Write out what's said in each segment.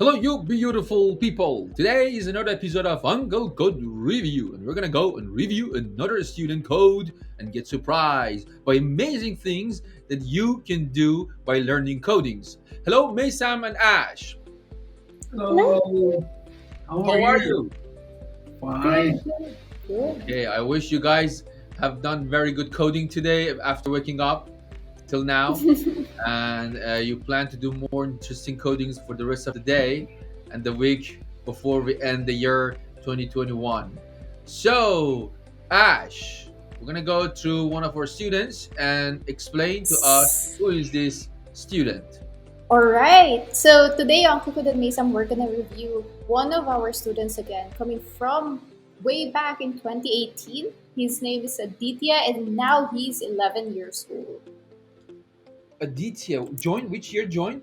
Hello, you beautiful people. Today is another episode of UncleCode Review, and we're gonna go and review another student code and get surprised by amazing things that you can do by learning codings. Hello, Maysam and Ash. Hello. How are How are you? you? Fine. Good. Okay, I wish you guys have done very good coding today after waking up till now, and you plan to do more interesting codings for the rest of the day and the week before we end the year 2021. So, Ash, we're gonna go through one of our students and explain to us who is this student. All right. So today on UncleCode and Mesam, we're gonna review one of our students again, coming from way back in 2018. His name is Aditya, and now he's 11 years old. Aditya joined. Which year joined?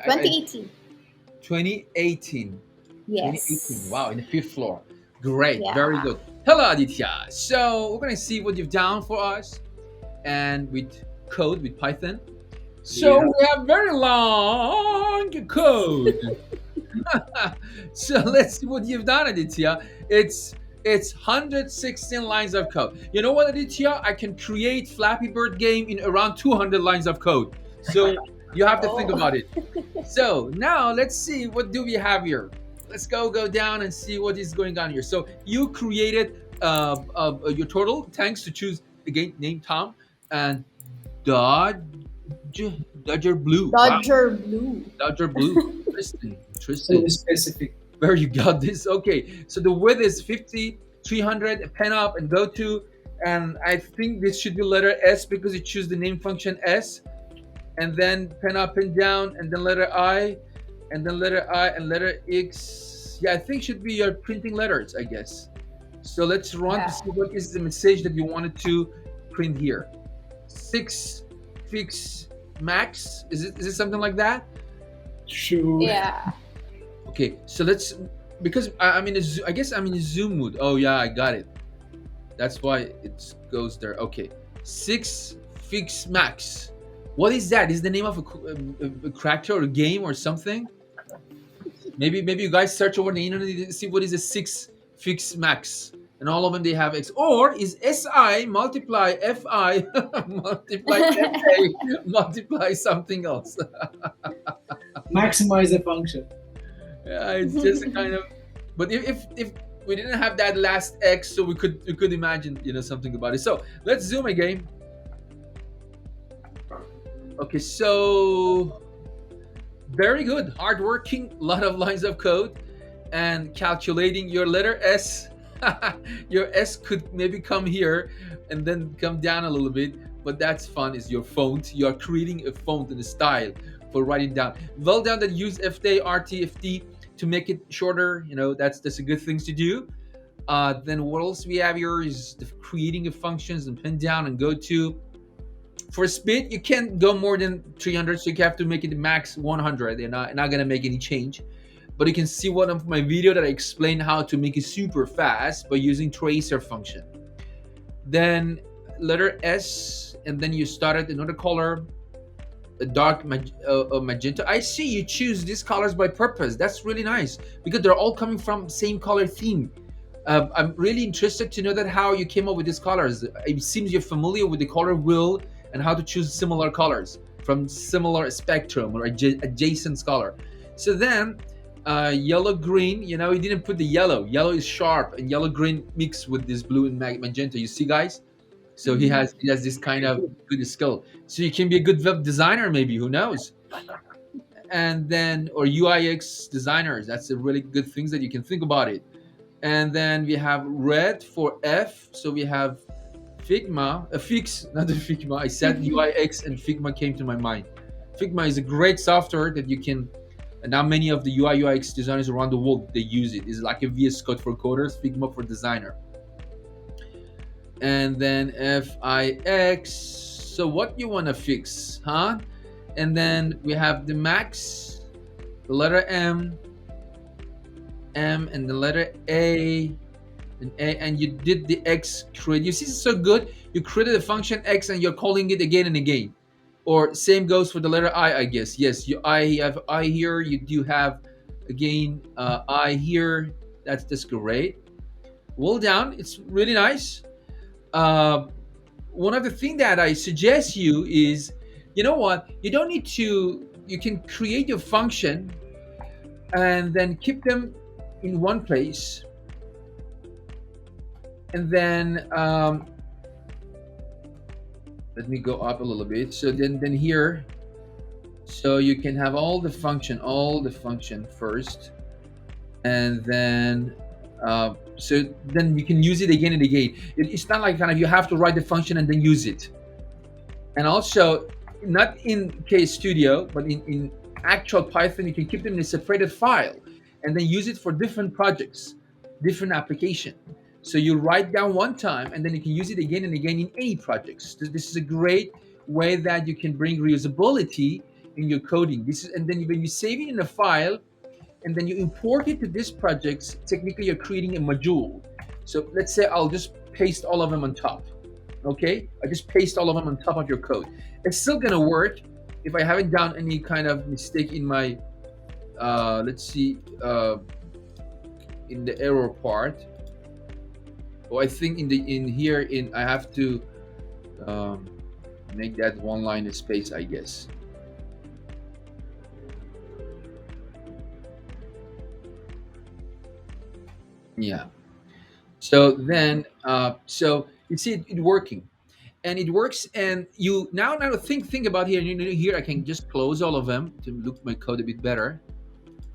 2018. 2018. 2018. Yes. Wow, in the fifth floor. Great, very Yeah. good. Hello, Aditya. So we're gonna see what you've done for us, and with code with Python. So Yeah. we have very long code. So let's see what you've done, Aditya. It's 116 lines of code. You know what, Aditya? I can create Flappy Bird game in around 200 lines of code. So you have to think Oh. about it. So now let's see what do we have here. Let's go down and see what is going on here. So you created your turtle. Thanks to choose again name Tom and Dodge Dodger Blue. Wow, Dodger Blue. Dodger Blue. Interesting. So Interesting. specific. Where you got this? Okay, so the width is 50, 300. Pen up and go to, and I think this should be letter S because you choose the name function S, and then pen up and down, and then letter I, and then letter I and letter X. Yeah, I think should be your printing letters, I guess. So let's run to Yeah. see what is the message that you wanted to print here. Six fix max. Is it something like that? Sure. Yeah. Okay, so let's because I'm in a I guess I'm in a Zoom mood. Oh yeah, I got it. That's why it goes there. Okay, six fix max. What is that? Is the name of a character or a game or something? Maybe you guys search over the internet and see what is a six fix max, and all of them they have X. Or is SI multiply FI multiply FA multiply something else? Maximize the function. Yeah, it's just a kind of. But if we didn't have that last X, so we could imagine something about it. So let's zoom again. Okay, so very good, hardworking, lot of lines of code, and calculating your letter S. Your S could maybe come here and then come down a little bit, but that's fun. Is your font? You are creating a font and a style for writing down. Well done that use FD, RT, to make it shorter. That's a good thing to do. Then what else we have here is the creating of functions and pin down and go to. For speed, you can't go more than 300, so you have to make it max 100. You're not gonna make any change. But you can see one of my video that I explain how to make it super fast by using tracer function. Then letter S, and then you started another color, a dark magenta. I see you choose these colors by purpose. That's really nice because they're all coming from same color theme. I'm really interested to know that how you came up with these colors. It seems you're familiar with the color wheel and how to choose similar colors from similar spectrum or adjacent color. So then yellow green, you didn't put the yellow. Yellow is sharp, and yellow green mixed with this blue and magenta. You see, guys? So he has this kind of good skill. So you can be a good web designer, maybe. Who knows? And then or UIX designers. That's a really good things that you can think about it. And then we have red for F. So we have Figma, a Fix, not a Figma. I said UIX and Figma came to my mind. Figma is a great software that you can, and now many of the UI UX designers around the world they use it. It's like a VS Code for coders, Figma for designer. And then FIX. So what you want to fix, huh? And then we have the max, the letter M, and the letter and you did the X create. You see, it's so good. You created a function X and you're calling it again and again. Or same goes for the letter I guess. Yes, you I have I here. You do have again, I here. That's great. Well done. It's really nice. Uh, One of the things that I suggest you is, you know what? You don't need to. You can create your function and then keep them in one place, and then let me go up a little bit. So then here, so you can have all the function first, and then so then you can use it again and again. It's not like kind of you have to write the function and then use it. And also, not in Case Studio, but in actual Python, you can keep them in a separated file and then use it for different projects, different application. So you write down one time and then you can use it again and again in any projects. This is a great way that you can bring reusability in your coding. This is, and then when you save it in a file and then you import it to this project, technically you're creating a module. So let's say I'll just paste all of them on top. Okay, I just paste all of them on top of your code. It's still gonna work if I haven't done any kind of mistake in my let's see, in the error part. Oh, I think in here in I have to make that one line of space, I guess. Yeah. So then so you see it working, and it works, and you now think about here. Here I can just close all of them to look my code a bit better.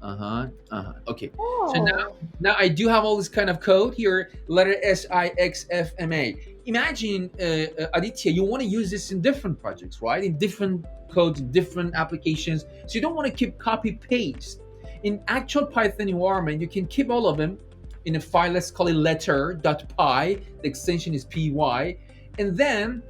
Okay. So Oh. now I do have all this kind of code here, letter SIXFMA. Imagine, Aditya, you want to use this in different projects, right? In different codes, different applications. So you don't want to keep copy paste. In actual Python environment, you can keep all of them in a file. Let's call it letter.py. The extension is py, and then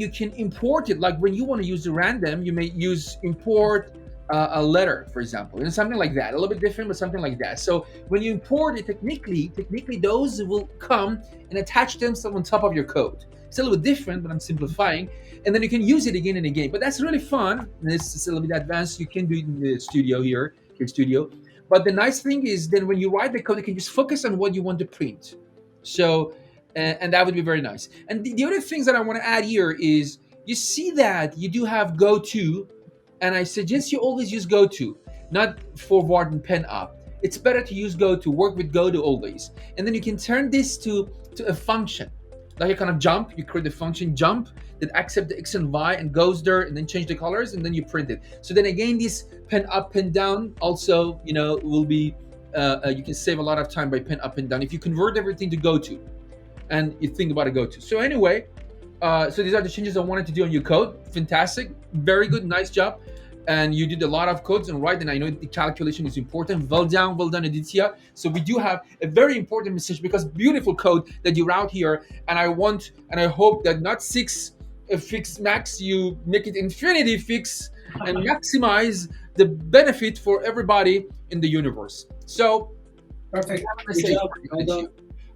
you can import it. Like when you want to use the random, you may use import a letter, for example, and something like that. A little bit different, but something like that. So when you import it, technically those will come and attach themselves on top of your code. It's a little bit different, but I'm simplifying. And then you can use it again and again. But that's really fun. And it's a little bit advanced. You can do it in the studio here, Kid Studio. But the nice thing is then when you write the code, you can just focus on what you want to print. So, and that would be very nice. And the other things that I want to add here is you see that you do have go to, and I suggest you always use goto, not forward and pen up. It's better to use goto, work with goto always. And then you can turn this to a function. Like a kind of jump, you create a function jump that accepts the x and y and goes there and then change the colors and then you print it. So then again, this pen up, pen down also, will be, you can save a lot of time by pen up and down if you convert everything to goto and you think about a goto. So anyway, so these are the changes I wanted to do on your code. Fantastic, very good, nice job. And you did a lot of codes and right, and I know the calculation is important. Well done, Aditya. So we do have a very important message because beautiful code that you wrote here, and I hope that not six fix max, you make it infinity fix and maximize the benefit for everybody in the universe. So Perfect. I have a Good message job. for you, Well done.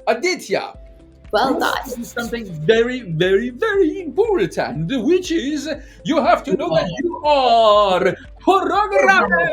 Aditya. Well done. This is something very, very, very important, which is you have to know that you are programmers.